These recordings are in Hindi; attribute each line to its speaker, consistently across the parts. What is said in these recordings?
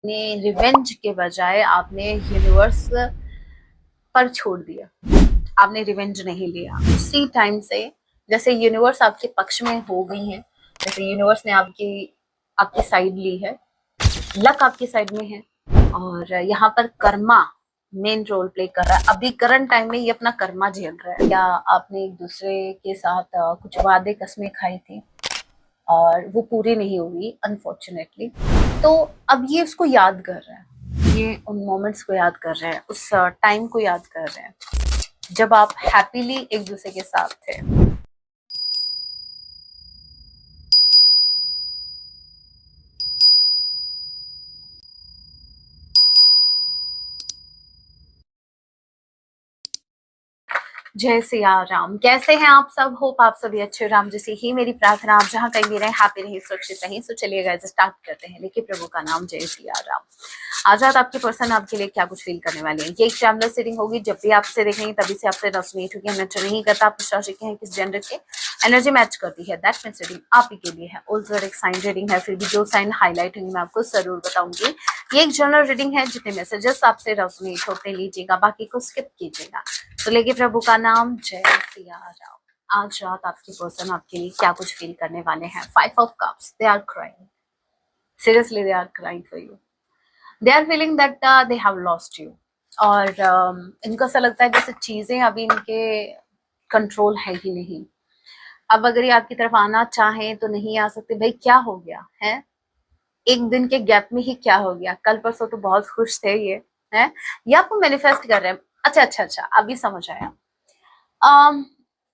Speaker 1: ने रिवेंज के बजाय आपने यूनिवर्स पर छोड़ दिया, आपने रिवेंज नहीं लिया। उसी टाइम से जैसे यूनिवर्स आपके पक्ष में हो गई है, जैसे यूनिवर्स ने आपकी आपकी साइड ली है, लक आपकी साइड में है, और यहाँ पर कर्मा मेन रोल प्ले कर रहा है। अभी करंट टाइम में ये अपना कर्मा झेल रहा है। या आपने एक दूसरे के साथ कुछ वादे कसमें खाई थी और वो पूरी नहीं हुई अनफॉर्चुनेटली, तो अब ये उसको याद कर रहा है, ये उन मोमेंट्स को याद कर रहे हैं, उस टाइम को याद कर रहे हैं जब आप हैप्पीली एक दूसरे के साथ थे। जय सिया राम। कैसे हैं आप सब? होप आप सभी अच्छे। राम जैसे ही मेरी प्रार्थना, आप जहाँ कहीं भी रहें हैप्पी रहें, सुरक्षित रहें। तो चलिए गाइस स्टार्ट करते हैं। देखिए प्रभु का नाम जय सिया राम। आज रात आपके पर्सन आपके लिए क्या कुछ फील करने वाले हैं। ये एक ट्रैवलर सीडिंग होगी। जब भी आपसे देखेंगे तभी से आपसे रेजोनेट होगी। मैटर नहीं करता आप किस राशि के हैं, किस जेंडर के, एनर्जी मैच करती है दैट मींस रीडिंग आप ही के लिए है। ऑल्सो एक साइन रीडिंग है, फिर भी जो साइन हाईलाइट होंगे मैं आपको जरूर बताऊंगी। ये एक जनरल रीडिंग है, जितने मैसेजेस आपसे रेजोनेट होते लीजिएगा, बाकी को स्किप कीजिएगा। तो लेके प्रभु का नाम जय सिया राम। आज रात आपके पर्सन आपके लिए क्या कुछ फील करने वाले हैं। 5 of Cups, they are crying, seriously they are crying for you. They are feeling that they have lost you. और इनको ऐसा लगता है जैसे चीजें अभी इनके कंट्रोल है ही नहीं। अब अगर ये आपकी तरफ आना चाहें तो नहीं आ सकते। भाई क्या हो गया है, एक दिन के गैप में ही क्या हो गया। कल परसों तो बहुत खुश थे ये, है ये आपको मैनिफेस्ट कर रहे हैं। अच्छा, अभी समझ आया। um,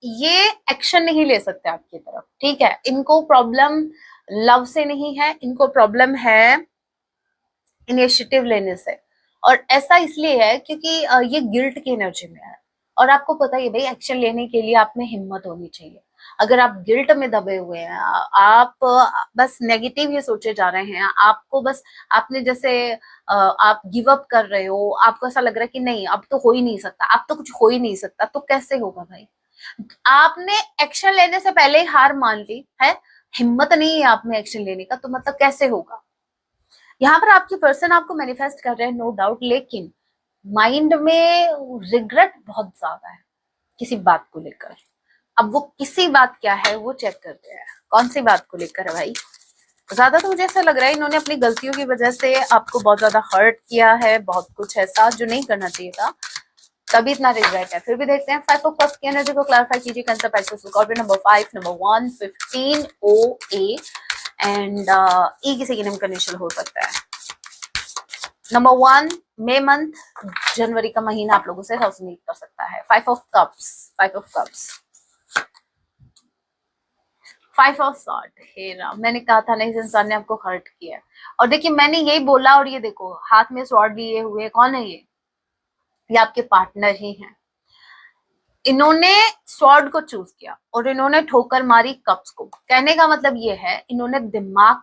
Speaker 1: ये एक्शन नहीं ले सकते आपकी तरफ, ठीक है। इनको प्रॉब्लम लव से नहीं है, इनको प्रॉब्लम है इनिशिएटिव लेने से। और ऐसा इसलिए है क्योंकि ये गिल्ट की एनर्जी में है। और आपको पता है भाई, एक्शन लेने के लिए आप में हिम्मत होनी चाहिए। अगर आप गिल्ट में दबे हुए हैं, आप बस नेगेटिव ही सोचे जा रहे हैं, आपको बस आपने जैसे आप गिव अप कर रहे हो, आपको ऐसा लग रहा है कि नहीं अब तो हो ही नहीं सकता, अब तो कुछ हो ही नहीं सकता, तो कैसे होगा भाई। आपने एक्शन लेने से पहले ही हार मान ली है, हिम्मत नहीं है आप में एक्शन लेने का, तो मतलब कैसे होगा। यहाँ पर आपकी पर्सन आपको मैनिफेस्ट कर रहे हैं नो डाउट, लेकिन माइंड में रिग्रेट बहुत ज्यादा है किसी बात को लेकर। अब वो किसी बात क्या है वो चेक करते हैं, कौन सी बात को लेकर है भाई। ज्यादा तो मुझे ऐसा लग रहा है इन्होंने अपनी गलतियों की वजह से आपको बहुत ज्यादा हर्ट किया है, बहुत कुछ ऐसा जो नहीं करना चाहिए था, तभी इतना रिग्रेट है। फिर भी देखते हैं 5 of Cups की एनर्जी को क्लैरिफाई कीजिए। Concept access Scorpio number 5, number 1, 15 OA and E किसी की नेम का इनिशियल हो सकता है। नंबर 1 मई मंथ, जनवरी का महीना आप लोगों से रेजोनेट कर सकता है। 5 of Cups, 5 of Cups, 5 of Swords। हे राम, मैंने कहा था ना इस इंसान ने आपको हर्ट किया है। और देखिए मैंने यही बोला, और ये देखो हाथ में स्वॉर्ड लिए हुए कौन है ये आपके पार्टनर ही हैं। इन्होंने स्वॉर्ड को चूज किया और इन्होंने ठोकर मारी कप्स को। कहने का मतलब ये है इन्होंने दिमाग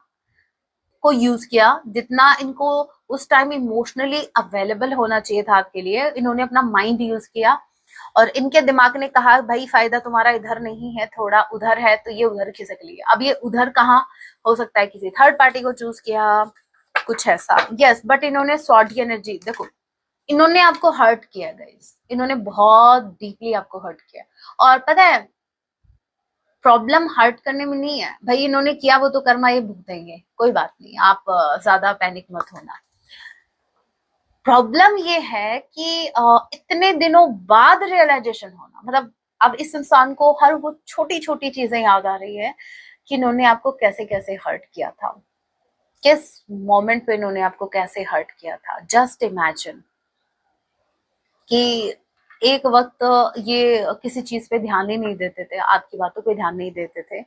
Speaker 1: को यूज किया, जितना इनको उस टाइम इमोशनली अवेलेबल होना चाहिए था आपके लिए, इन्होंने अपना माइंड यूज किया। और इनके दिमाग ने कहा भाई फायदा तुम्हारा इधर नहीं है, थोड़ा उधर है, तो ये उधर खिसक लिया। अब ये उधर कहाँ हो सकता है, किसी थर्ड पार्टी को चूज किया, कुछ ऐसा। यस, बट इन्होंने स्वॉर्ड की एनर्जी देखो, इन्होंने आपको हर्ट किया गाइस, इन्होंने बहुत डीपली आपको हर्ट किया। और पता है प्रॉब्लम हर्ट करने में नहीं है भाई, इन्होंने किया वो तो कर्मा ये भुगतेंगे, कोई बात नहीं, आप ज्यादा पैनिक मत होना। प्रॉब्लम ये है कि इतने दिनों बाद रियलाइजेशन होना, मतलब अब इस इंसान को हर वो छोटी छोटी चीजें याद आ रही है कि इन्होंने आपको कैसे कैसे हर्ट किया था, किस मोमेंट पे इन्होंने आपको कैसे हर्ट किया था। जस्ट इमेजिन कि एक वक्त ये किसी चीज पे ध्यान ही नहीं देते थे, आपकी बातों पे ध्यान नहीं देते थे।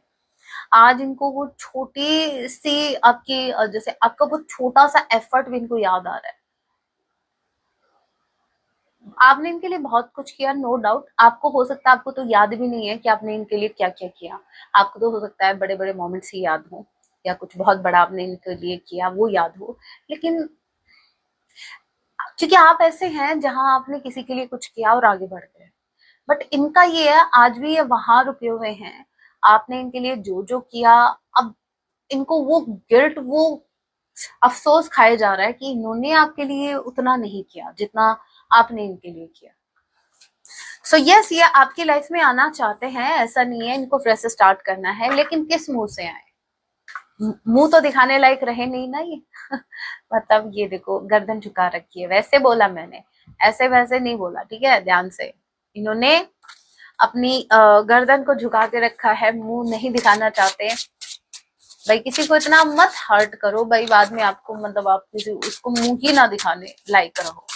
Speaker 1: आज इनको वो छोटी सी आपकी जैसे आपका वो छोटा सा एफर्ट भी इनको याद आ रहा है। आपने इनके लिए बहुत कुछ किया, नो डाउट। आपको हो सकता है आपको तो याद भी नहीं है कि आपने इनके लिए क्या क्या किया। आपको तो हो सकता है बड़े बड़े मोमेंट्स ही याद हो, या कुछ बहुत बड़ा आपने इनके लिए किया वो याद हो। लेकिन क्योंकि आप ऐसे हैं जहां आपने किसी के लिए कुछ किया और आगे बढ़ गए, बट इनका ये है आज भी ये वहां रुके हुए हैं। आपने इनके लिए जो जो किया, अब इनको वो गिल्ट, वो अफसोस खाया जा रहा है कि इन्होंने आपके लिए उतना नहीं किया जितना आपने इनके लिए किया। सो यस, ये आपकी लाइफ में आना चाहते हैं, ऐसा नहीं है, इनको फ्रेश स्टार्ट करना है, लेकिन किस मुंह से आए? मुंह तो दिखाने लायक रहे नहीं ना ये। मतलब ये देखो गर्दन झुका रखी है, वैसे बोला मैंने, ऐसे वैसे नहीं बोला, ठीक है, ध्यान से। इन्होंने अपनी गर्दन को झुका के रखा है, मुंह नहीं दिखाना चाहते। भाई किसी को इतना मत हर्ट करो भाई, बाद में आपको मतलब आप किसी उसको मुंह ही ना दिखाने लायक रहो।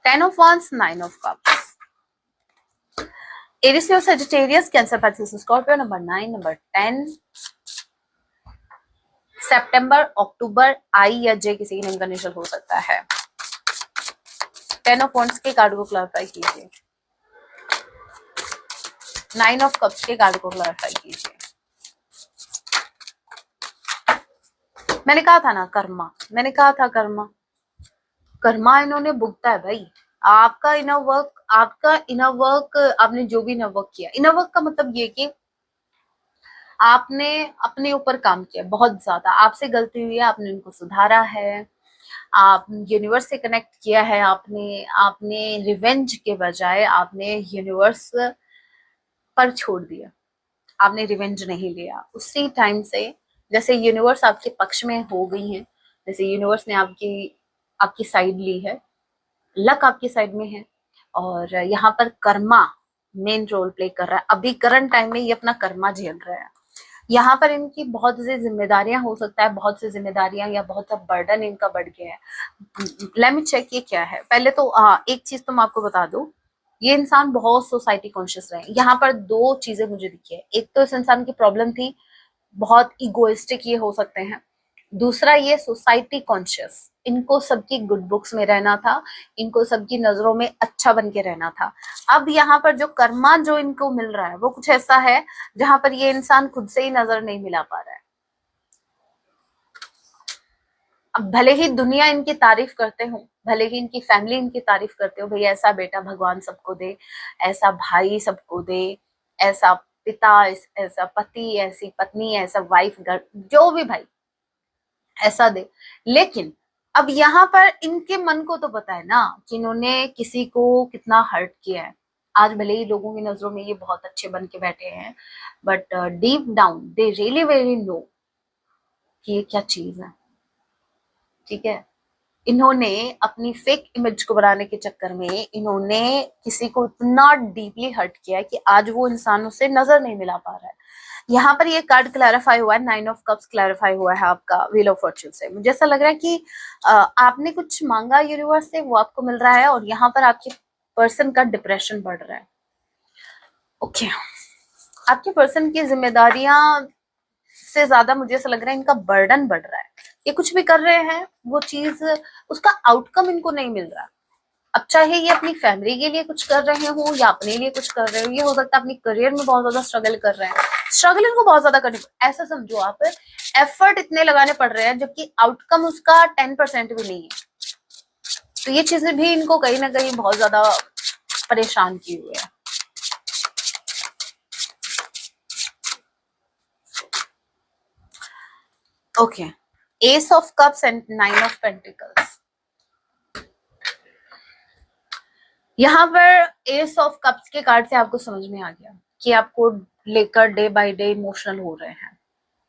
Speaker 1: Ten of wands, nine of cups, Aries और Sagittarius, cancer, Pisces, Scorpio, number 9, number 10, सितंबर, अक्टूबर, आई या जे किसी की नेम का इनिशियल हो सकता है। टेन ऑफ wands के कार्ड को क्लैरिफाई कीजिए, नाइन ऑफ कप्स के कार्ड को क्लैरिफाई कीजिए। मैंने कहा था ना कर्मा, मैंने कहा था कर्मा, कर्मा इन्होंने भुगता है भाई। आपका इनर वर्क, आपने जो भी इनर वर्क किया, इनर वर्क का मतलब ये कि आपने अपने ऊपर काम किया बहुत ज्यादा, आपसे गलती हुई है, आपने उनको सुधारा है, आप यूनिवर्स से कनेक्ट किया है, आपने आपने रिवेंज के बजाय आपने यूनिवर्स पर छोड़ दिया, आपने रिवेंज नहीं लिया। उसी टाइम से जैसे यूनिवर्स आपके पक्ष में हो गई है, जैसे यूनिवर्स ने आपकी आपकी साइड ली है, लक आपकी साइड में है, और यहाँ पर कर्मा मेन रोल प्ले कर रहा है। अभी करंट टाइम में ये अपना कर्मा झेल रहा है। यहाँ पर इनकी बहुत सी जिम्मेदारियां, हो सकता है बहुत सी जिम्मेदारियां या बहुत सा बर्डन इनका बढ़ गया है। लेट मी चेक ये क्या है। पहले तो एक चीज तो मैं आपको बता दूं, ये इंसान बहुत सोसाइटी कॉन्शियस रहे। यहाँ पर दो चीजें मुझे दिखी है, एक तो इस इंसान की प्रॉब्लम थी, बहुत इगोइस्टिक ये हो सकते हैं, दूसरा ये सोसाइटी कॉन्शियस, इनको सबकी गुड बुक्स में रहना था, इनको सबकी नजरों में अच्छा बन के रहना था। अब यहाँ पर जो कर्मा जो इनको मिल रहा है वो कुछ ऐसा है जहां पर ये इंसान खुद से ही नजर नहीं मिला पा रहा है। अब भले ही दुनिया इनकी तारीफ करते हो, भले ही इनकी फैमिली इनकी तारीफ करते हो, भाई ऐसा बेटा भगवान सबको दे, ऐसा भाई सबको दे, ऐसा पिता, ऐसा पति, ऐसी पत्नी, ऐसा वाइफ, घर, जो भी भाई ऐसा दे। लेकिन अब यहाँ पर इनके मन को तो पता है ना कि इन्होंने किसी को कितना हर्ट किया है। आज भले ही लोगों की नजरों में ये बहुत अच्छे बन के बैठे हैं, but deep down they really very know कि ये क्या चीज है, ठीक है। इन्होंने अपनी फेक इमेज को बनाने के चक्कर में इन्होंने किसी को इतना डीपली हर्ट किया है कि आज वो इंसान उससे नजर नहीं मिला पा रहा है। यहाँ पर ये कार्ड क्लैरिफाई हुआ है, नाइन ऑफ कप्स क्लैरिफाई हुआ है आपका व्हील ऑफ फॉर्च्यून से। मुझे ऐसा लग रहा है कि आपने कुछ मांगा यूनिवर्स से, वो आपको मिल रहा है, और यहाँ पर आपके पर्सन का डिप्रेशन बढ़ रहा है। ओके, आपके पर्सन की जिम्मेदारियां से ज्यादा मुझे ऐसा लग रहा है इनका बर्डन बढ़ रहा है। ये कुछ भी कर रहे हैं, वो चीज उसका आउटकम इनको नहीं मिल रहा। अब चाहे ये अपनी फैमिली के लिए कुछ कर रहे हो या अपने लिए कुछ कर रहे हो, ये हो सकता है अपनी करियर में बहुत ज्यादा स्ट्रगल कर रहे हैं, स्ट्रगल इनको बहुत ज्यादा करनी, ऐसा समझो आप, एफर्ट इतने लगाने पड़ रहे हैं जबकि आउटकम उसका 10% भी नहीं है। तो ये चीजें भी इनको कहीं ना कहीं बहुत ज्यादा परेशान की हुई है। Okay, S of cups and nine of pentacles. यहाँ पर एस ऑफ कप्स के कार्ड से आपको समझ में आ गया कि आपको लेकर डे बाय डे इमोशनल हो रहे हैं।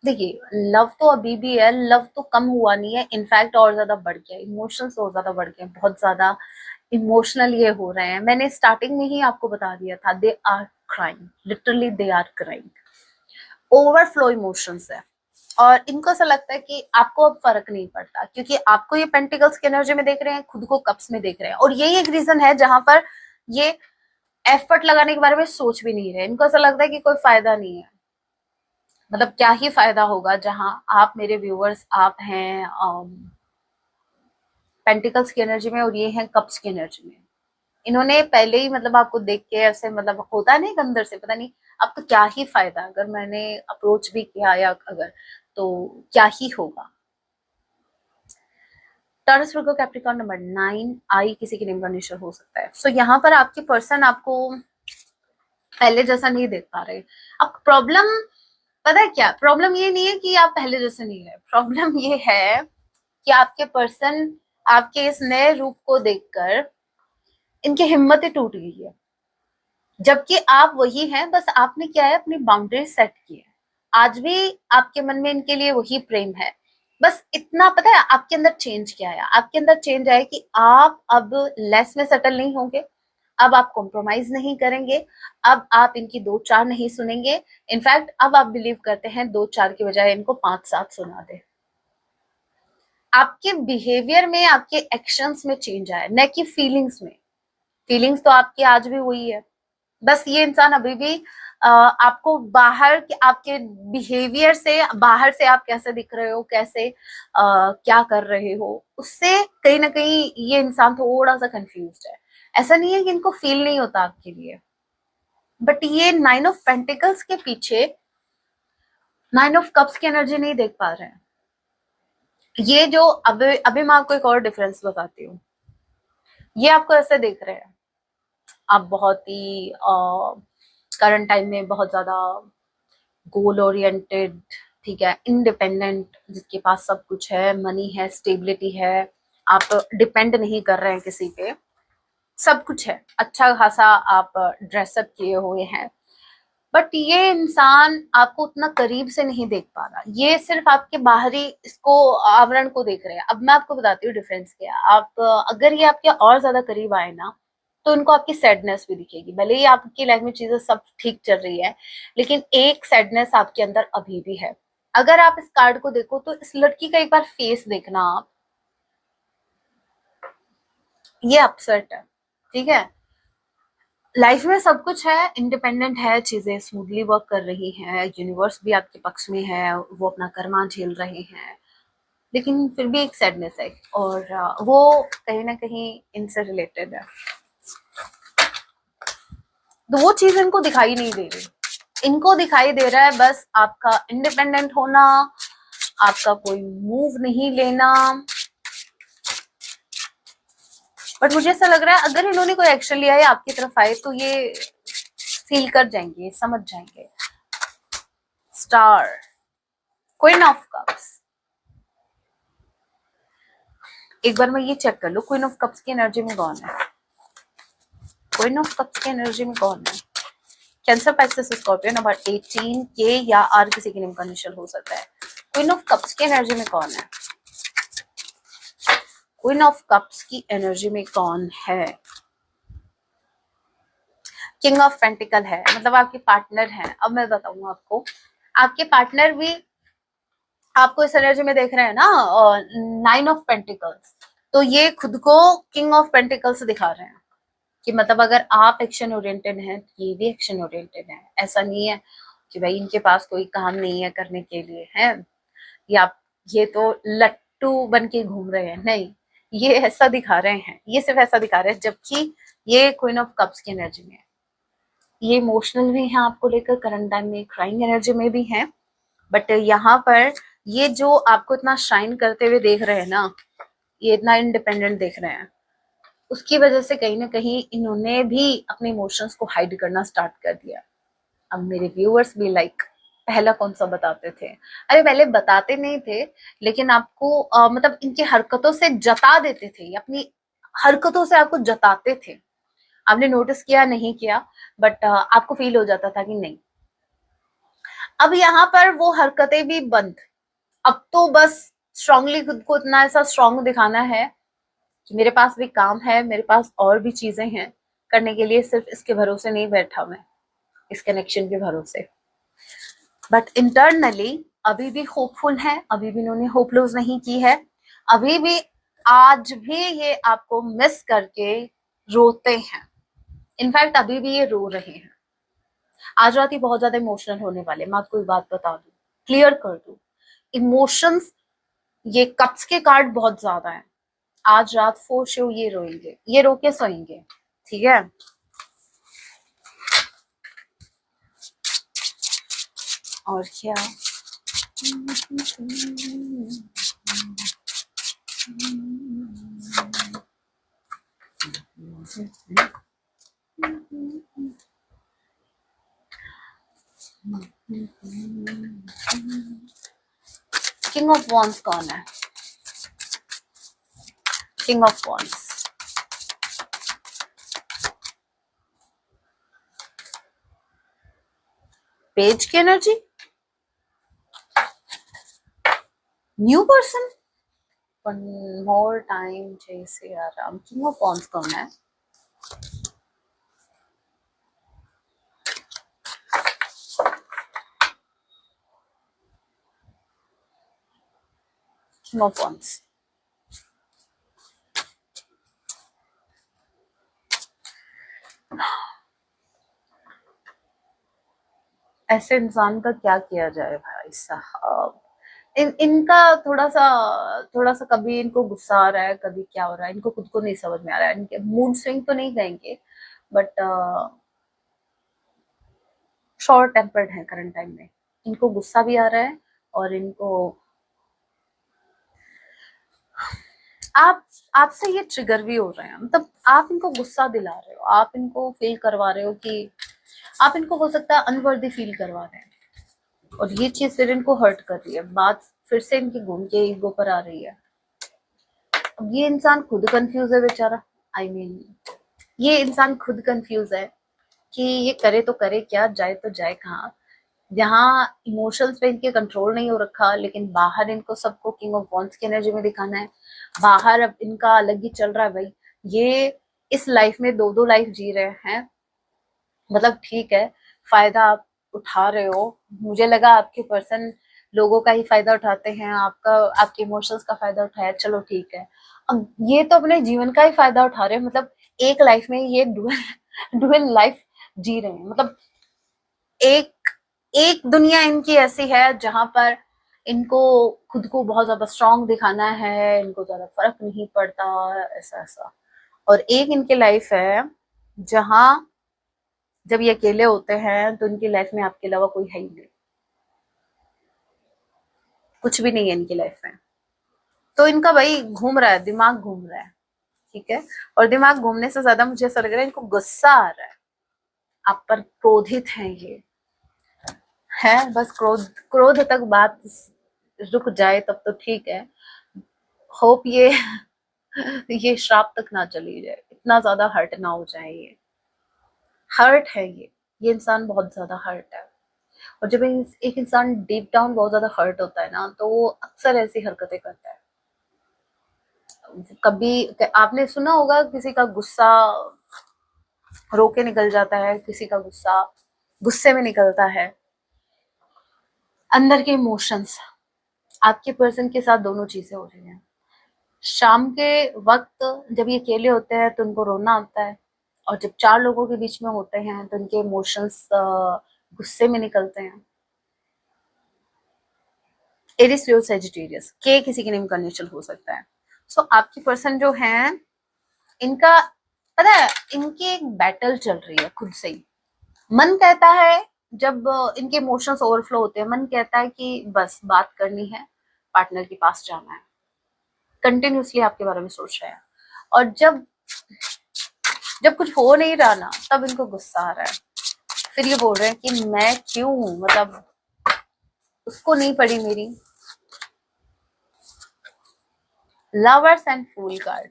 Speaker 1: देखिए, लव तो अभी भी है, लव तो कम हुआ नहीं है, इनफैक्ट और ज्यादा बढ़ गया, इमोशंस और ज्यादा बढ़ गए, बहुत ज्यादा इमोशनल ये हो रहे हैं। मैंने स्टार्टिंग में ही आपको बता दिया था, they are crying, literally they are crying, overflow emotions है। और इनको ऐसा लगता है कि आपको अब फर्क नहीं पड़ता, क्योंकि आपको ये पेंटिकल्स की एनर्जी में देख रहे हैं, खुद को कप्स में देख रहे हैं, और यही एक रीजन है जहां पर ये एफर्ट लगाने के बारे में सोच भी नहीं रहे। इनको ऐसा लगता है कि कोई फायदा नहीं है, मतलब क्या ही फायदा होगा, जहां आप मेरे व्यूअर्स आप हैं पेंटिकल्स की एनर्जी में और ये हैं कप्स की एनर्जी में। इन्होंने पहले ही मतलब आपको देख के ऐसे मतलब होता है ना अंदर से, पता नहीं अब तो क्या ही फायदा, अगर मैंने अप्रोच भी किया या अगर, तो क्या ही होगा। टॉरस वर्गो कैप्रिकॉर्न, नंबर 9, आई किसी के नेम का इनिशियल हो सकता है। सो यहाँ पर आपके पर्सन आपको पहले जैसा नहीं देख पा रहे। अब प्रॉब्लम पता है क्या, प्रॉब्लम ये नहीं है कि आप पहले जैसे नहीं रहे, प्रॉब्लम ये है कि आपके पर्सन आपके इस नए रूप को देखकर इनकी हिम्मतें टूट गई है, जबकि आप वही हैं, बस आपने क्या है अपनी बाउंड्री सेट की है। आज भी आपके मन में इनके लिए वही प्रेम है, बस इतना पता है आपके अंदर चेंज क्या है, आपके अंदर चेंज आया कि आप अब लेस में सेटल नहीं होंगे, अब आप कॉम्प्रोमाइज नहीं करेंगे, अब आप इनकी दो चार नहीं सुनेंगे। इनफैक्ट अब आप बिलीव करते हैं दो चार की बजाय इनको पांच सात सुना दे। आपके बिहेवियर में, आपके एक्शंस में चेंज आया, न कि फीलिंग्स में। फीलिंग्स तो आपकी आज भी वही है, बस ये इंसान अभी भी आपको बाहर के आपके बिहेवियर से, बाहर से आप कैसे दिख रहे हो, कैसे क्या कर रहे हो, उससे कहीं ना कहीं ये इंसान थोड़ा सा कंफ्यूज्ड है। ऐसा नहीं है कि इनको फील नहीं होता आपके लिए, बट ये 9 ऑफ पेंटिकल्स के पीछे 9 ऑफ कप्स की एनर्जी नहीं देख पा रहे हैं। ये जो अभी मैं आपको एक और डिफरेंस बताती हूँ। ये आपको ऐसे देख रहे हैं, आप बहुत ही करंट टाइम में बहुत ज्यादा गोल ओरिएंटेड, ठीक है, इंडिपेंडेंट, जिसके पास सब कुछ है, मनी है, स्टेबिलिटी है, आप डिपेंड नहीं कर रहे हैं किसी पे, सब कुछ है, अच्छा खासा आप ड्रेसअप किए हुए हैं, बट ये इंसान आपको उतना करीब से नहीं देख पा रहा। ये सिर्फ आपके बाहरी इसको आवरण को देख रहे हैं। अब मैं आपको बताती हूँ डिफरेंस क्या है। आप अगर ये आपके और ज्यादा करीब आए ना, तो इनको आपकी सैडनेस भी दिखेगी। भले ही आपकी लाइफ में चीजें सब ठीक चल रही है, लेकिन एक सैडनेस आपके अंदर अभी भी है। अगर आप इस कार्ड को देखो तो इस लड़की का एक बार फेस देखना आप, ये अपसेट है, ठीक है। लाइफ में सब कुछ है, इंडिपेंडेंट है, चीजें स्मूथली वर्क कर रही हैं, यूनिवर्स भी आपके पक्ष में है, वो अपना कर्मा झेल रहे हैं, लेकिन फिर भी एक सैडनेस है, और वो कहीं ना कहीं इनसे रिलेटेड है। तो वो चीज इनको दिखाई नहीं दे रही, इनको दिखाई दे रहा है बस आपका इंडिपेंडेंट होना, आपका कोई मूव नहीं लेना। बट मुझे ऐसा लग रहा है अगर इन्होंने कोई एक्शन लिया है आपकी तरफ आए तो ये फील कर जाएंगे, समझ जाएंगे। स्टार, क्वीन ऑफ कप्स, एक बार मैं ये चेक कर लूं क्वीन ऑफ कप्स की एनर्जी में कौन है। क्वीन ऑफ कप्स की एनर्जी में कौन है? कैंसर, पाइसेस, स्कॉर्पियो, नंबर 18 के या आर किसी के नेम का इनिशियल हो सकता है। क्वीन ऑफ कप्स की एनर्जी में कौन है? क्वीन ऑफ कप्स की एनर्जी में कौन है? किंग ऑफ पेंटिकल है, मतलब आपके पार्टनर हैं। अब मैं बताऊंगा आपको, आपके पार्टनर भी आपको इस एनर्जी में देख रहे हैं ना, 9 ऑफ पेंटिकल्स, तो ये खुद को किंग ऑफ पेंटिकल्स दिखा रहे हैं कि मतलब अगर आप एक्शन ओरिएंटेड हैं तो ये भी एक्शन ओरिएंटेड है। ऐसा नहीं है कि भाई इनके पास कोई काम नहीं है करने के लिए, है या ये तो लट्टू बन के घूम रहे हैं, नहीं, ये ऐसा दिखा रहे हैं, ये सिर्फ ऐसा दिखा रहे हैं, जबकि ये क्वीन ऑफ कप्स की एनर्जी में है। ये इमोशनल भी है आपको लेकर, करंट टाइम में क्राइंग एनर्जी में भी है, बट यहाँ पर ये जो आपको इतना शाइन करते हुए देख रहे हैं ना, ये इतना इंडिपेंडेंट देख रहे हैं, उसकी वजह से कहीं ना कहीं इन्होंने भी अपने इमोशंस को हाइड करना स्टार्ट कर दिया। अब मेरे व्यूअर्स भी लाइक पहला कौन सा बताते थे, अरे पहले बताते नहीं थे, लेकिन आपको मतलब इनकी हरकतों से जता देते थे, अपनी हरकतों से आपको जताते थे। आपने नोटिस किया नहीं किया, बट आपको फील हो जाता था कि नहीं। अब यहाँ पर वो हरकतें भी बंद, अब तो बस स्ट्रांगली खुद को इतना ऐसा स्ट्रांग दिखाना है कि मेरे पास भी काम है, मेरे पास और भी चीजें हैं करने के लिए, सिर्फ इसके भरोसे नहीं बैठा मैं, इस कनेक्शन के भरोसे। बट इंटरनली अभी भी होपफुल है, अभी भी इन्होंने होप लूज नहीं की है, अभी भी आज भी ये आपको मिस करके रोते हैं। इनफैक्ट अभी भी ये रो रहे हैं। आज रात ही बहुत ज्यादा इमोशनल होने वाले, मैं आपको एक बात बता दूं, क्लियर कर दूं, इमोशंस, ये कप्स के कार्ड बहुत ज्यादा है। आज रात फोर श्योर ये रोएंगे, ये रो के सोएंगे, ठीक है। और क्या, किंग ऑफ वॉन्ड्स कौन है? किंग ऑफ वॉन्ड्स, पेज की energy, new person, one more time, जय Shri Ram. King of wands कौन है? किंग ऑफ वॉन्ड्स, ऐसे इंसान का क्या किया जाए भाई साहब। इनका थोड़ा सा कभी इनको गुस्सा आ रहा है, कभी क्या हो रहा है, इनको खुद को नहीं समझ में आ रहा है। इनके मूड स्विंग तो नहीं कहेंगे, बट शॉर्ट टेम्पर्ड है करंट टाइम में। इनको गुस्सा भी आ रहा है और इनको आप आपसे ये ट्रिगर भी हो रहे हैं। मतलब आप इनको गुस्सा दिला रहे हो, आप इनको फील करवा रहे हो कि आप इनको हो सकता है अनवर्दी फील करवा रहे हैं, और ये चीज फिर इनको हर्ट कर रही है। बात फिर से इनकी घूम के ईगो पर आ रही है। अब ये इंसान खुद कंफ्यूज है बेचारा। आई मीन ये इंसान खुद कंफ्यूज है कि ये करे तो करे क्या, जाए तो जाए कहाँ। यहाँ इमोशंस पे इनके कंट्रोल नहीं हो रखा, लेकिन बाहर इनको सबको किंग ऑफ वॉन्ड्स की एनर्जी में दिखाना है। बाहर अब इनका अलग ही चल रहा है भाई। ये इस लाइफ में दो दो लाइफ जी रहे हैं। मतलब ठीक है, फायदा आप उठा रहे हो। मुझे लगा आपके पर्सन लोगों का ही फायदा उठाते हैं, आपका आपके इमोशंस का फायदा उठाया, चलो ठीक है। अब ये तो अपने जीवन का ही फायदा उठा रहे हैं। मतलब एक लाइफ में ये डुअल डुअल लाइफ जी रहे हैं। मतलब एक एक दुनिया इनकी ऐसी है जहां पर इनको खुद को बहुत ज्यादा स्ट्रांग दिखाना है, इनको ज्यादा फर्क नहीं पड़ता, ऐसा ऐसा। और एक इनकी लाइफ है जहां जब ये अकेले होते हैं तो इनकी लाइफ में आपके अलावा कोई है ही नहीं, कुछ भी नहीं है इनकी लाइफ में। तो इनका भाई घूम रहा है, दिमाग घूम रहा है, ठीक है। और दिमाग घूमने से ज्यादा मुझे ऐसा लग रहा है इनको गुस्सा आ रहा है, आप पर क्रोधित हैं ये, है बस क्रोध क्रोध तक बात रुक जाए तब तो ठीक है। होप ये श्राप तक ना चली जाए, इतना ज्यादा हर्ट ना हो जाए। ये हर्ट है, ये इंसान बहुत ज्यादा हर्ट है। और जब एक इंसान डीप डाउन बहुत ज्यादा हर्ट होता है ना, तो वो अक्सर ऐसी हरकतें करता है। कभी आपने सुना होगा किसी का गुस्सा रोके निकल जाता है, किसी का गुस्सा गुस्से में निकलता है। अंदर के इमोशंस, आपके पर्सन के साथ दोनों चीजें हो रही हैं। शाम के वक्त जब ये अकेले होते हैं तो उनको रोना आता है, और जब चार लोगों के बीच में होते हैं तो उनके इमोशंस गुस्से में निकलते हैं। एरिस लियो सेजिटेरियस के किसी के नेम का नेचर हो सकता है। सो आपकी पर्सन जो है, इनका पता है इनकी एक बैटल चल रही है खुद से ही। मन कहता है, जब इनके इमोशंस ओवरफ्लो होते हैं, मन कहता है कि बस बात करनी है, पार्टनर के पास जाना है, कंटिन्यूसली आपके बारे में सोच रहे हैं। और जब जब कुछ हो नहीं रहा ना, तब इनको गुस्सा आ रहा है। फिर ये बोल रहे हैं कि मैं क्यों, मतलब उसको नहीं पड़ी मेरी। Lovers and fool card,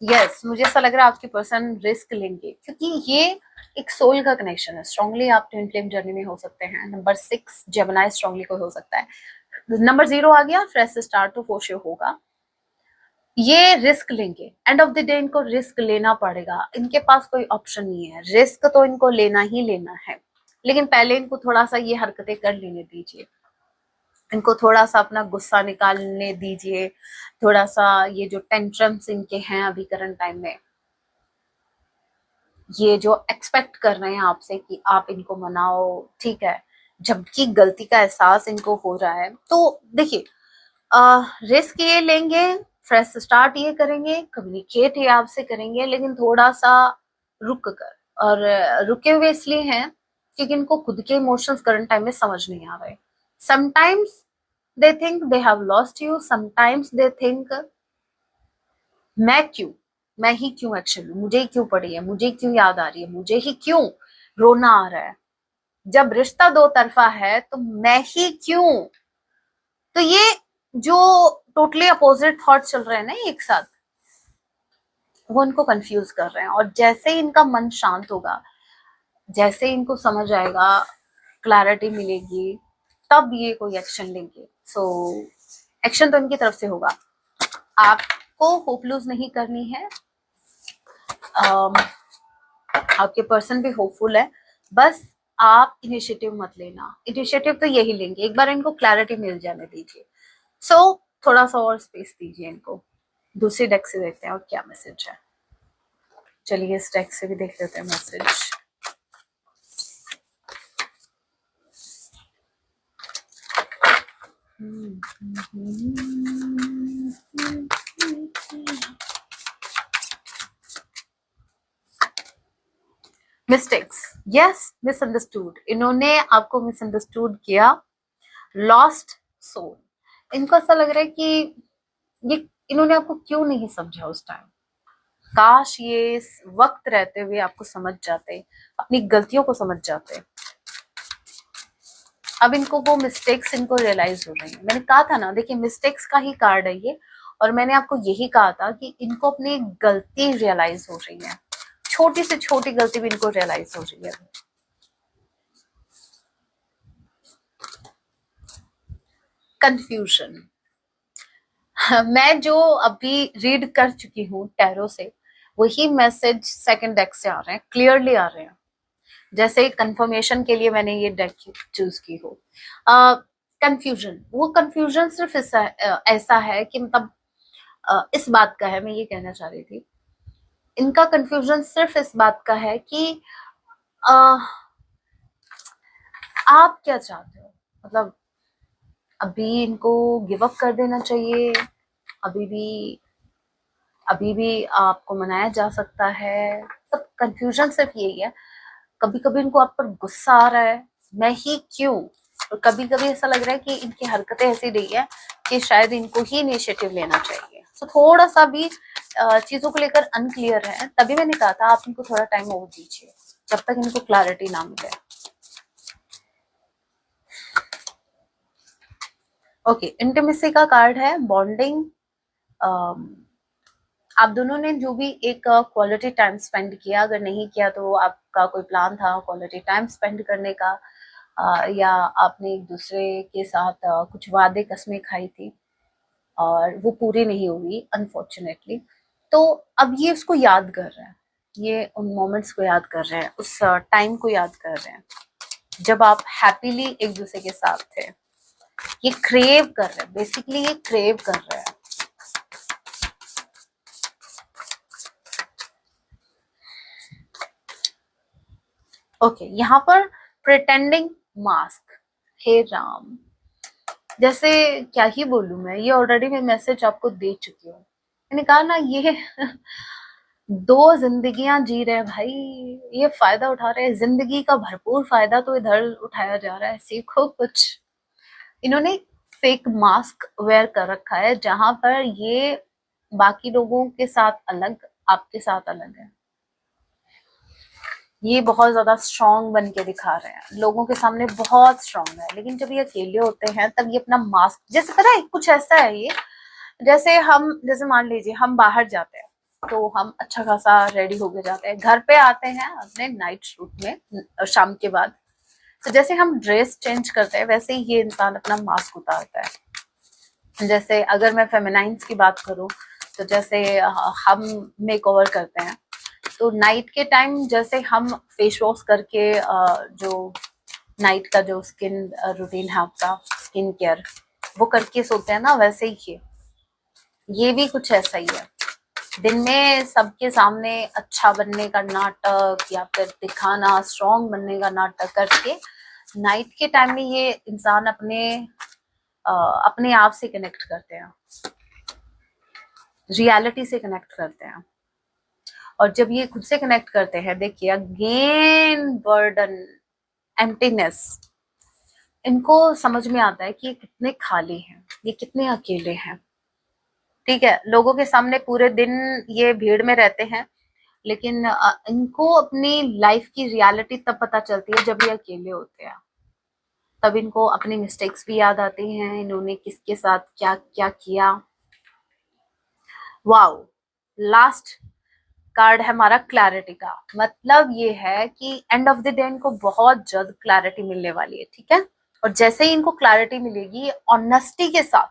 Speaker 1: yes मुझे ऐसा लग रहा है आपके पर्सन रिस्क लेंगे, क्योंकि ये एक सोल का कनेक्शन है। स्ट्रांगली आप ट्विन फ्लेम जर्नी में हो सकते हैं। नंबर 6 जेमिनी स्ट्रांगली कोई हो सकता है। नंबर 0 आ गया, फ्रेश स्टार्ट तो फोशे होगा। ये रिस्क लेंगे, एंड ऑफ द डे इनको रिस्क लेना पड़ेगा, इनके पास कोई ऑप्शन नहीं है। रिस्क तो इनको लेना ही लेना है, लेकिन पहले इनको थोड़ा सा ये हरकतें कर लेने दीजिए। इनको थोड़ा सा अपना गुस्सा निकालने दीजिए, थोड़ा सा ये जो टेंट्रम्स इनके हैं अभी करंट टाइम में, ये जो एक्सपेक्ट कर रहे हैं आपसे कि आप इनको मनाओ, ठीक है, जबकि गलती का एहसास इनको हो रहा है। तो देखिए, रिस्क ये लेंगे, फ्रेश स्टार्ट ये करेंगे, कम्युनिकेट ये आपसे करेंगे, लेकिन थोड़ा सा रुक कर। और रुके हुए इसलिए हैं क्योंकि इनको खुद के इमोशंस करंट टाइम में समझ नहीं आ रहे। Sometimes they think they have lost you, sometimes they think मैं क्यों, मैं ही क्यों एक्शन लूं, मुझे ही क्यों पड़ी है, मुझे ही क्यों याद आ रही है, मुझे ही क्यों रोना आ रहा है। जब रिश्ता दो तरफा है तो मैं ही क्यों, तो ये जो टोटली अपोजिट थॉट चल रहे हैं ना एक साथ, वो इनको कंफ्यूज कर रहे हैं। और जैसे ही इनका मन शांत होगा, जैसे ही इनको समझ आएगा, क्लैरिटी मिलेगी, तब ये कोई एक्शन लेंगे। सो एक्शन तो इनकी तरफ से होगा। आपको होप लूज नहीं करनी है। आपके पर्सन भी होपफुल है, बस आप इनिशिएटिव मत लेना। इनिशिएटिव तो यही लेंगे, एक बार इनको क्लैरिटी मिल जाने दीजिए। सो थोड़ा सा और स्पेस दीजिए इनको। दूसरी डेक से देखते हैं और क्या मैसेज है। चलिए इस डेक से भी देख लेते हैं मैसेज। Mistakes, yes, misunderstood. इन्होंने आपको मिसअंडरस्टूड किया। Lost soul. इनको ऐसा लग रहा है कि ये इन्होंने आपको क्यों नहीं समझा उस टाइम। काश ये इस वक्त रहते हुए आपको समझ जाते, अपनी गलतियों को समझ जाते। अब इनको वो मिस्टेक्स इनको रियलाइज हो रही है। मैंने कहा था ना, देखिए मिस्टेक्स का ही कार्ड है ये, और मैंने आपको यही कहा था कि इनको अपनी गलती रियलाइज हो रही है। छोटी से छोटी गलती भी इनको रियलाइज हो रही है। कंफ्यूजन। मैं जो अभी रीड कर चुकी हूँ टैरो से, वही मैसेज सेकंड डेक से आ रहे हैं, क्लियरली आ रहे हैं। जैसे कंफर्मेशन के लिए मैंने ये डेक चूज की हो। कंफ्यूजन, वो कंफ्यूजन सिर्फ ऐसा है कि मतलब इस बात का है, मैं ये कहना चाह रही थी, इनका कंफ्यूजन सिर्फ इस बात का है कि uh, आप क्या चाहते हो। मतलब अभी इनको गिव अप कर देना चाहिए, अभी भी आपको मनाया जा सकता है। सब कंफ्यूजन सिर्फ यही है। कभी कभी इनको आप पर गुस्सा आ रहा है, मैं ही क्यों, और कभी कभी ऐसा लग रहा है कि इनकी हरकतें ऐसी रही है कि शायद इनको ही इनिशिएटिव लेना चाहिए। तो थोड़ा सा भी चीजों को लेकर अनक्लियर है, तभी मैंने कहा था आप इनको थोड़ा टाइम और दीजिए जब तक इनको क्लैरिटी ना मिले। ओके, इंटीमेसी का कार्ड है, बॉन्डिंग। आप दोनों ने जो भी एक क्वालिटी टाइम स्पेंड किया, अगर नहीं किया तो आपका कोई प्लान था क्वालिटी टाइम स्पेंड करने का, या आपने एक दूसरे के साथ कुछ वादे कस्में खाई थी और वो पूरी नहीं हुई अनफॉर्चुनेटली। तो अब ये उसको याद कर रहे हैं, ये उन मोमेंट्स को याद कर रहे हैं, उस टाइम को याद कर रहे हैं जब आप हैप्पीली एक दूसरे के साथ थे। ये क्रेव कर रहे हैं, बेसिकली ये क्रेव कर रहे हैं। ओके, यहाँ पर प्रिटेंडिंग मास्क। हे राम, जैसे क्या ही बोलूं मैं, ये ऑलरेडी मैं मैसेज आपको दे चुकी हूँ। मैंने कहा ना, ये दो जिंदगियां जी रहे हैं भाई, ये फायदा उठा रहे हैं, जिंदगी का भरपूर फायदा तो इधर उठाया जा रहा है। सीखो कुछ। इन्होंने फेक मास्क वेयर कर रखा है, जहां पर ये बाकी लोगों के साथ अलग, आपके साथ अलग है। ये बहुत ज्यादा स्ट्रांग बन के दिखा रहे हैं, लोगों के सामने बहुत स्ट्रांग है, लेकिन जब ये अकेले होते हैं तब ये अपना मास्क, जैसे पता है कुछ ऐसा है ये, जैसे मान लीजिए हम बाहर जाते हैं तो हम अच्छा खासा रेडी होके जाते हैं, घर पे आते हैं अपने नाइट सूट में शाम के बाद, तो जैसे हम ड्रेस चेंज करते हैं वैसे ही ये इंसान अपना मास्क उतारता है। जैसे अगर मैं फेमिनाइन्स की बात करूं, तो जैसे हम मेक ओवर करते हैं, तो नाइट के टाइम जैसे हम फेस वॉश करके जो नाइट का जो स्किन रूटीन है आपका, स्किन केयर वो करके सोते हैं ना, वैसे ही ये भी कुछ ऐसा ही है। दिन में सबके सामने अच्छा बनने का नाटक या फिर दिखाना, स्ट्रॉन्ग बनने का नाटक करके, नाइट के टाइम में ये इंसान अपने आप से कनेक्ट करते हैं, रियलिटी से कनेक्ट करते हैं। और जब ये खुद से कनेक्ट करते हैं, देखिए अगेन बर्डन, एम्प्टीनेस, इनको समझ में आता है कि ये कितने खाली हैं, ये कितने अकेले हैं। ठीक है, लोगों के सामने पूरे दिन ये भीड़ में रहते हैं, लेकिन इनको अपनी लाइफ की रियलिटी तब पता चलती है जब ये अकेले होते हैं। तब इनको अपनी मिस्टेक्स भी याद आती हैं, इन्होंने किसके साथ क्या क्या किया। वाओ, लास्ट कार्ड है हमारा क्लैरिटी का। मतलब ये है कि एंड ऑफ द डे इनको बहुत जल्द क्लैरिटी मिलने वाली है, ठीक है। और जैसे ही इनको क्लैरिटी मिलेगी, ऑनेस्टी के साथ,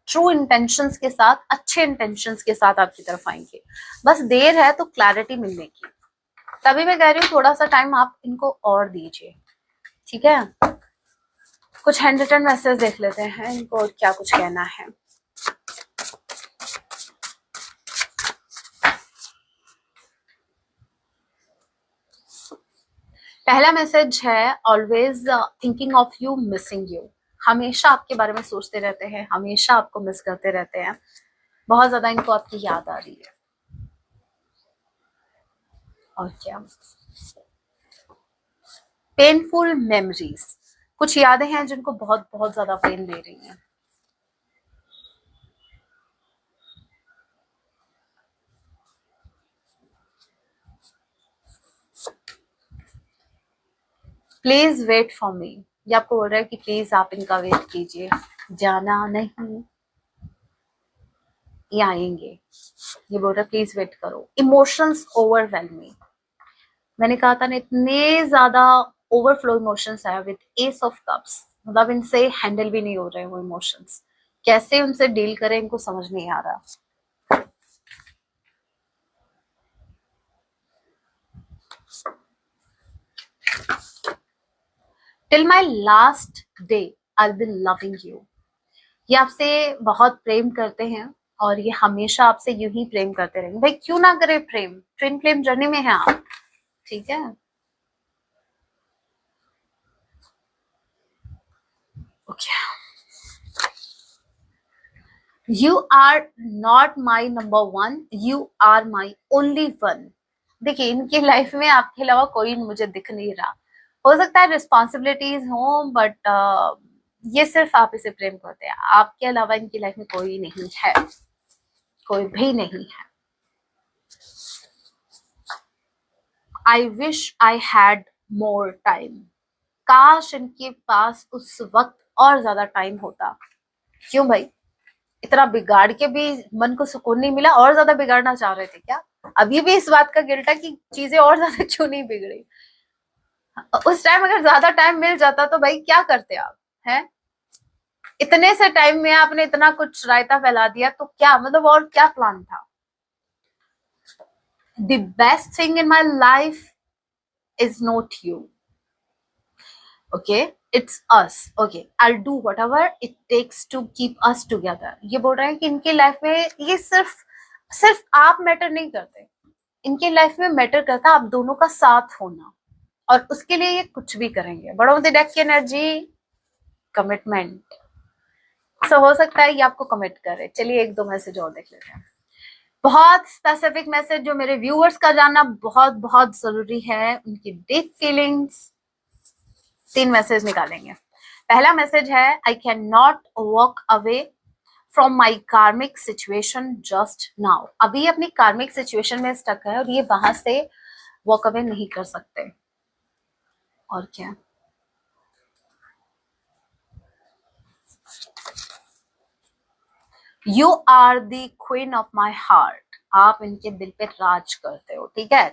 Speaker 1: ट्रू इंटेंशंस के साथ, अच्छे इंटेंशंस के साथ आपकी तरफ आएंगे। बस देर है तो क्लैरिटी मिलने की। तभी मैं कह रही हूँ थोड़ा सा टाइम आप इनको और दीजिए, ठीक है। कुछ हैंड रिटन मैसेज देख लेते हैं इनको और क्या कुछ कहना है। पहला मैसेज है always thinking of you, missing you. हमेशा आपके बारे में सोचते रहते हैं, हमेशा आपको मिस करते रहते हैं, बहुत ज्यादा इनको आपकी याद आ रही है। और क्या, पेनफुल मेमोरीज, कुछ यादें हैं जिनको बहुत बहुत ज्यादा पेन दे रही हैं। प्लीज वेट फॉर मी, ये आपको बोल रहा है कि प्लीज आप इनका वेट कीजिए, जाना नहीं, ये आएंगे। ये बोल रहा है प्लीज वेट करो। इमोशंस ओवरवेलमिंग, मैंने कहा था ना इतने ज्यादा ओवरफ्लो इमोशंस है विद एस ऑफ कप्स। मतलब इनसे हैंडल भी नहीं हो रहे वो इमोशंस, कैसे उनसे डील करें इनको समझ नहीं आ रहा। Till my last day I will be loving you, ये आपसे बहुत प्रेम करते हैं और ये हमेशा आपसे यूं ही प्रेम करते रहेंगे। भाई क्यों ना करे प्रेम, ट्विन फ्लेम जर्नी में है आप, ठीक है। Okay, you are not my number one, you are my only one. देखिए इनकी लाइफ में आपके अलावा कोई मुझे दिख नहीं रहा। हो सकता है रिस्पॉन्सिबिलिटीज हो, बट ये सिर्फ आप इसे प्रेम करते हैं, आपके अलावा इनकी लाइफ में कोई नहीं है, कोई भी नहीं है। I wish I had more time, काश इनके पास उस वक्त और ज्यादा टाइम होता। क्यों भाई, इतना बिगाड़ के भी मन को सुकून नहीं मिला, और ज्यादा बिगाड़ना चाह रहे थे क्या? अभी भी इस बात का गिल्ट है कि चीजें और ज्यादा क्यों नहीं बिगड़ी। उस टाइम अगर ज्यादा टाइम मिल जाता तो भाई क्या करते आप, हैं? इतने से टाइम में आपने इतना कुछ रायता फैला दिया, तो क्या मतलब और क्या प्लान था? The best thing in my life is not you, okay, it's us, okay, I do whatever it takes to keep us together. ये बोल रहे हैं कि इनकी लाइफ में ये सिर्फ सिर्फ आप मैटर नहीं करते, इनकी लाइफ में मैटर करता आप दोनों का साथ होना, और उसके लिए ये कुछ भी करेंगे। बड़ों द डेक की एनर्जी, कमिटमेंट। सो हो सकता है ये आपको कमिट करे। चलिए एक दो मैसेज और देख लेते हैं। बहुत स्पेसिफिक मैसेज जो मेरे व्यूअर्स का जानना बहुत बहुत जरूरी है, उनकी डीप फीलिंग्स। 3 मैसेज निकालेंगे। पहला मैसेज है I can not walk away from my कार्मिक सिचुएशन जस्ट नाउ। अभी अपनी कार्मिक सिचुएशन में स्टक है और ये वहां से वॉक अवे नहीं कर सकते। और क्या, you are the queen of my heart, आप इनके दिल पे राज करते हो, ठीक है।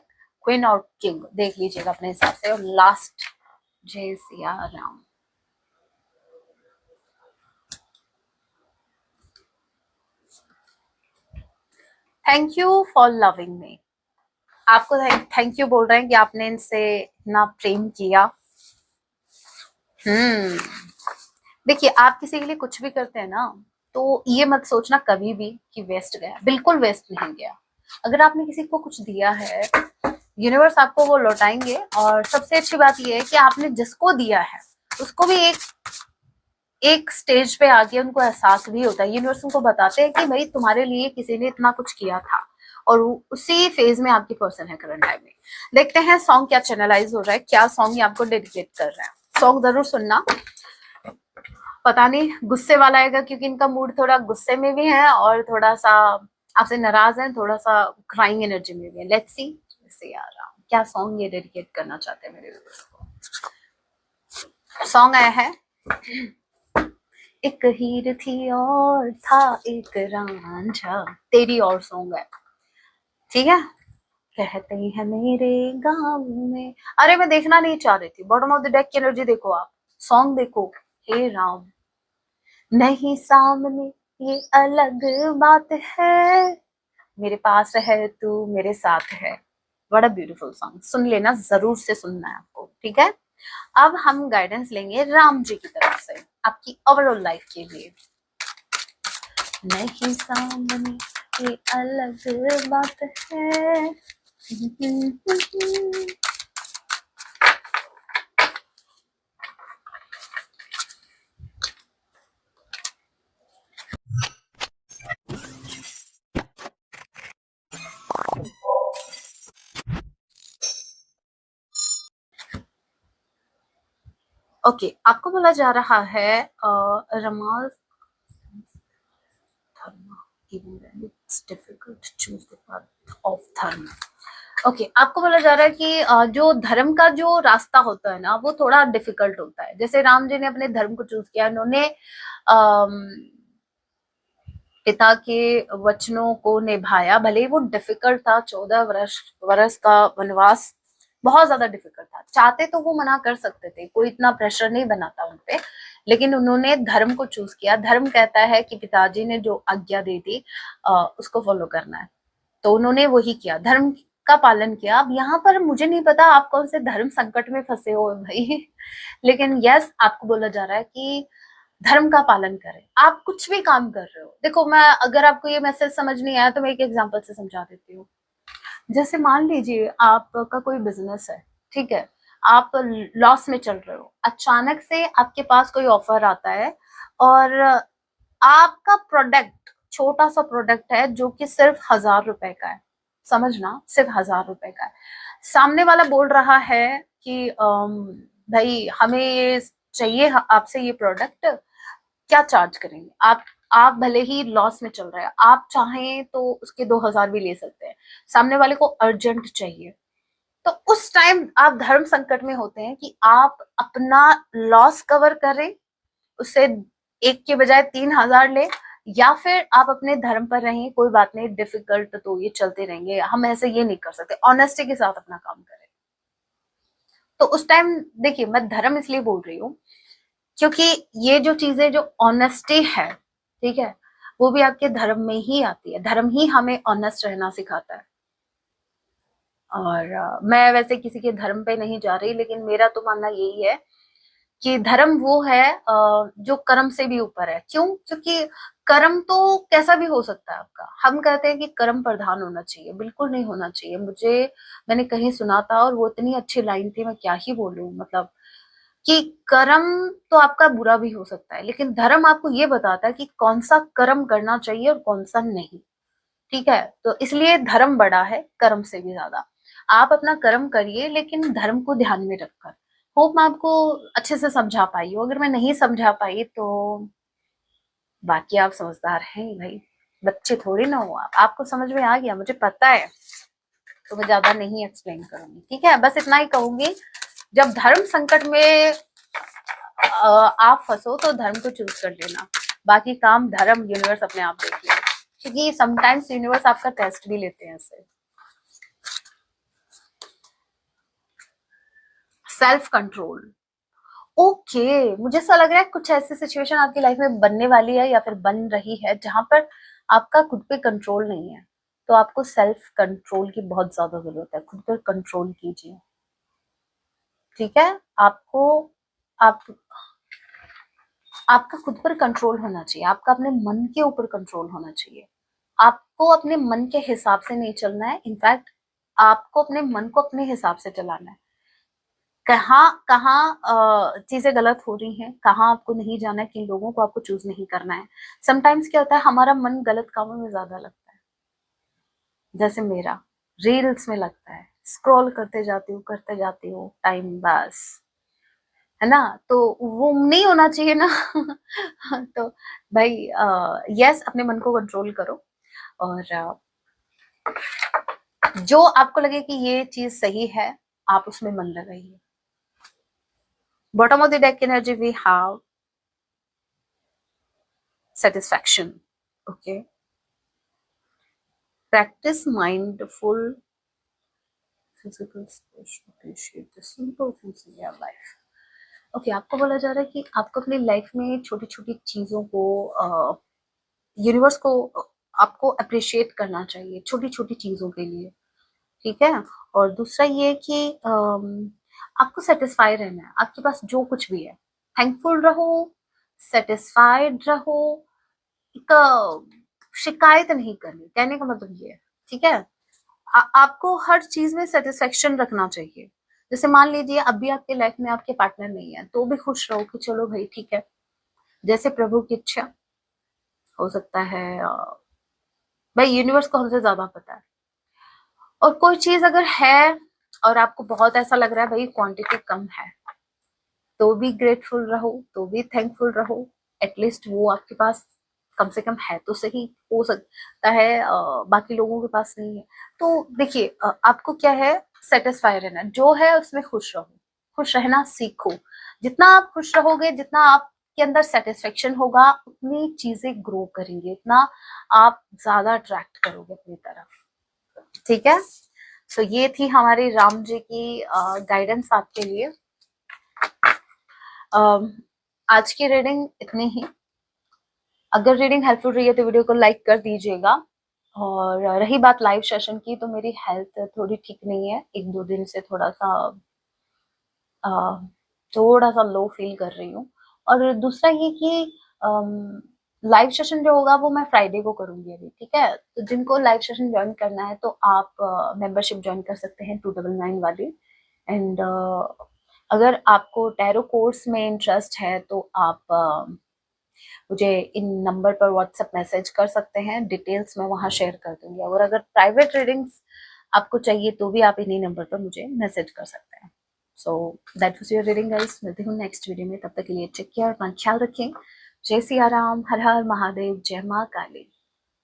Speaker 1: क्वीन और किंग देख लीजिएगा अपने हिसाब से। और लास्ट, जय Siya Ram. Thank you for loving me, आपको थैंक यू बोल रहे हैं कि आपने इनसे इतना प्रेम किया। देखिए आप किसी के लिए कुछ भी करते हैं ना, तो ये मत सोचना कभी भी कि वेस्ट गया, बिल्कुल वेस्ट नहीं गया। अगर आपने किसी को कुछ दिया है, यूनिवर्स आपको वो लौटाएंगे। और सबसे अच्छी बात ये है कि आपने जिसको दिया है उसको भी एक एक स्टेज पे आके उनको एहसास भी होता है। यूनिवर्स उनको बताते हैं कि भाई तुम्हारे लिए किसी ने इतना कुछ किया था, और उसी फेज में आपकी पर्सन है करंट टाइम में। देखते हैं सॉन्ग क्या चैनलाइज हो रहा है, क्या सॉन्ग ये आपको डेडिकेट कर रहा है। सॉन्ग जरूर सुनना, पता नहीं गुस्से वाला आएगा क्योंकि इनका मूड थोड़ा गुस्से में भी है और थोड़ा सा आपसे नाराज है, थोड़ा सा क्राइंग एनर्जी में भी है। Let's see Siya Ram. क्या सॉन्ग ये डेडिकेट करना चाहते हैं मेरे व्यूअर्स को? सॉन्ग आया है, एक हीर थी और था एक रांझा, तेरी और सॉन्ग है, ठीक है। कहते हैं मेरे गाँव में, अरे मैं देखना नहीं चाह रही थी, बॉटम ऑफ द डेक की एनर्जी देखो आप, सॉन्ग देखो। हे राम, नहीं सामने ये अलग बात है, मेरे पास है तू मेरे साथ है। बड़ा ब्यूटीफुल सॉन्ग, सुन लेना, जरूर से सुनना है आपको, ठीक है। अब हम गाइडेंस लेंगे राम जी की तरफ से आपकी ओवरऑल लाइफ के लिए। नहीं सामने ये अलग बात है। ओके, आपको बोला जा रहा है रमा धर्म, even when it's difficult to choose the path of धर्म। ओके, आपको बोला जा रहा है कि जो धर्म का जो रास्ता होता है ना, वो थोड़ा डिफिकल्ट होता है। जैसे राम जी ने अपने धर्म को चूज किया, उन्होंने पिता के वचनों को निभाया, भले ही वो डिफिकल्ट था। 14 वर्ष का वनवास बहुत ज्यादा डिफिकल्ट था। चाहते तो वो मना कर सकते थे, कोई इतना प्रेशर नहीं बनाता उनपे, लेकिन उन्होंने धर्म को चूज किया। धर्म कहता है कि पिताजी ने जो आज्ञा दी थी उसको फॉलो करना है, तो उन्होंने वही किया, धर्म का पालन किया। अब यहाँ पर मुझे नहीं पता आप कौन से धर्म संकट में फंसे हो भाई, लेकिन यस, आपको बोला जा रहा है कि धर्म का पालन करें। आप कुछ भी काम कर रहे हो, देखो मैं, अगर आपको ये मैसेज समझ नहीं आया तो मैं एक एग्जांपल से समझा देती हूँ। जैसे मान लीजिए आपका कोई बिजनेस है, ठीक है, आप लॉस में चल रहे हो, अचानक से आपके पास कोई ऑफर आता है और आपका प्रोडक्ट छोटा सा प्रोडक्ट है जो कि सिर्फ 1000 रुपए का है, समझना, सिर्फ 1000 रुपए का है। सामने वाला बोल रहा है कि भाई हमें ये चाहिए, आपसे ये प्रोडक्ट, क्या चार्ज करेंगे आप भले ही लॉस में चल रहे हैं, आप चाहें तो उसके 2000 भी ले सकते हैं, सामने वाले को अर्जेंट चाहिए। तो उस टाइम आप धर्म संकट में होते हैं कि आप अपना लॉस कवर करें, उससे एक के बजाय 3000 ले, या फिर आप अपने धर्म पर रहें, कोई बात नहीं, डिफिकल्ट तो ये चलते रहेंगे, हम ऐसे ये नहीं कर सकते, ऑनेस्टी के साथ अपना काम करें। तो उस टाइम देखिए, मैं धर्म इसलिए बोल रही हूँ क्योंकि ये जो चीजें, जो ऑनेस्टी है, ठीक है, वो भी आपके धर्म में ही आती है। धर्म ही हमें ऑनेस्ट रहना सिखाता है। और मैं वैसे किसी के धर्म पे नहीं जा रही, लेकिन मेरा तो मानना यही है कि धर्म वो है जो कर्म से भी ऊपर है। क्यों? क्योंकि कर्म तो कैसा भी हो सकता है आपका। हम कहते हैं कि कर्म प्रधान होना चाहिए, बिल्कुल नहीं होना चाहिए। मैंने कहीं सुना था और वो इतनी अच्छी लाइन थी, मैं क्या ही बोलूं, मतलब कि कर्म तो आपका बुरा भी हो सकता है, लेकिन धर्म आपको ये बताता है कि कौन सा कर्म करना चाहिए और कौन सा नहीं, ठीक है। तो इसलिए धर्म बड़ा है कर्म से भी ज्यादा। आप अपना कर्म करिए, लेकिन धर्म को ध्यान में रखकर। होप मैं आपको अच्छे से समझा पाई हूँ। अगर मैं नहीं समझा पाई तो बाकी आप समझदार हैं भाई, बच्चे थोड़ी ना हो आप, आपको समझ में आ गया, मुझे पता है, तो मैं ज्यादा नहीं एक्सप्लेन करूंगी, ठीक है। बस इतना ही कहूंगी, जब धर्म संकट में आप फंसो तो धर्म को चूज कर लेना, बाकी काम धर्म यूनिवर्स अपने आप देख लेगा, क्योंकि समटाइम्स यूनिवर्स आपका टेस्ट भी लेते हैं ऐसे। सेल्फ कंट्रोल, ओके, मुझे ऐसा लग रहा है कुछ ऐसी सिचुएशन आपकी लाइफ में बनने वाली है या फिर बन रही है जहां पर आपका खुद पे कंट्रोल नहीं है, तो आपको सेल्फ कंट्रोल की बहुत ज्यादा जरूरत है। खुद पर कंट्रोल कीजिए, ठीक है। आपको आप आपका खुद पर कंट्रोल होना चाहिए, आपका अपने मन के ऊपर कंट्रोल होना चाहिए। आपको अपने मन के हिसाब से नहीं चलना है, इनफैक्ट आपको अपने मन को अपने हिसाब से चलाना है। कहाँ कहाँ चीजें गलत हो रही हैं, कहाँ आपको नहीं जाना है, किन लोगों को आपको चूज नहीं करना है। समटाइम्स क्या होता है, हमारा मन गलत कामों में ज्यादा लगता है, जैसे मेरा रील्स में लगता है, स्क्रॉल करते जाती हूँ टाइम बस, है ना, तो वो नहीं होना चाहिए ना। तो भाई यस, अपने मन को कंट्रोल करो। और जो आपको लगे कि ये चीज सही है, आप उसमें मन लगाइए। Bottom of the deck energy we have satisfaction. Okay, practice mindful physical space to appreciate the simple things in your life. Okay, आपको बोला जा रहा है कि आपको अपनी लाइफ में छोटी छोटी चीजों को यूनिवर्स को आपको अप्रिशिएट करना चाहिए, छोटी छोटी चीजों के लिए। ठीक है। और दूसरा ये कि आपको सेटिस्फाई रहना है, आपके पास जो कुछ भी है थैंकफुल रहो, सेटिस्फाइड रहो। एक शिकायत नहीं करनी, कहने का मतलब ये है। ठीक है। आपको हर चीज में सेटिस्फेक्शन रखना चाहिए। जैसे मान लीजिए अभी आपके लाइफ में आपके पार्टनर नहीं है, तो भी खुश रहो कि चलो भाई ठीक है, जैसे प्रभु की इच्छा। हो सकता है भाई यूनिवर्स को हमसे ज्यादा पता है। और कोई चीज अगर है और आपको बहुत ऐसा लग रहा है भाई क्वांटिटी कम है, तो भी ग्रेटफुल रहो, तो भी थैंकफुल रहो। एटलीस्ट वो आपके पास कम से कम है तो सही। हो सकता है बाकी लोगों के पास नहीं है। तो देखिए आपको क्या है, सेटिस्फाई रहना, जो है उसमें खुश रहो, खुश रहना सीखो। जितना आप खुश रहोगे, जितना आपके अंदर सेटिस्फेक्शन होगा, उतनी चीजें ग्रो करेंगी, उतना आप ज्यादा अट्रैक्ट करोगे अपनी तरफ। ठीक है। सो ये थी हमारी राम जी की गाइडेंस आपके लिए। आज की रीडिंग इतनी ही। अगर रीडिंग हेल्पफुल रही है तो वीडियो को लाइक कर दीजिएगा। और रही बात लाइव सेशन की, तो मेरी हेल्थ थोड़ी ठीक नहीं है, एक दो दिन से थोड़ा सा लो फील कर रही हूँ। और दूसरा ये कि लाइव सेशन जो होगा वो मैं फ्राइडे को करूंगी अभी। ठीक है। तो जिनको लाइव सेशन ज्वाइन करना है तो आप मेंबरशिप ज्वाइन कर सकते हैं 299 वाली। एंड अगर आपको टैरो कोर्स में इंटरेस्ट है तो आप मुझे इन नंबर पर व्हाट्सएप मैसेज कर सकते हैं, डिटेल्स मैं वहां शेयर कर दूंगी। और अगर प्राइवेट रीडिंग्स आपको चाहिए तो भी आप इन्हीं नंबर पर मुझे मैसेज कर सकते हैं। So that was your reading guys. मिलते हैं नेक्स्ट वीडियो में, तब तक के लिए टेक केयर, अपना ख्याल रखें। जय सिया राम, हर हर महादेव, जय माँ काली।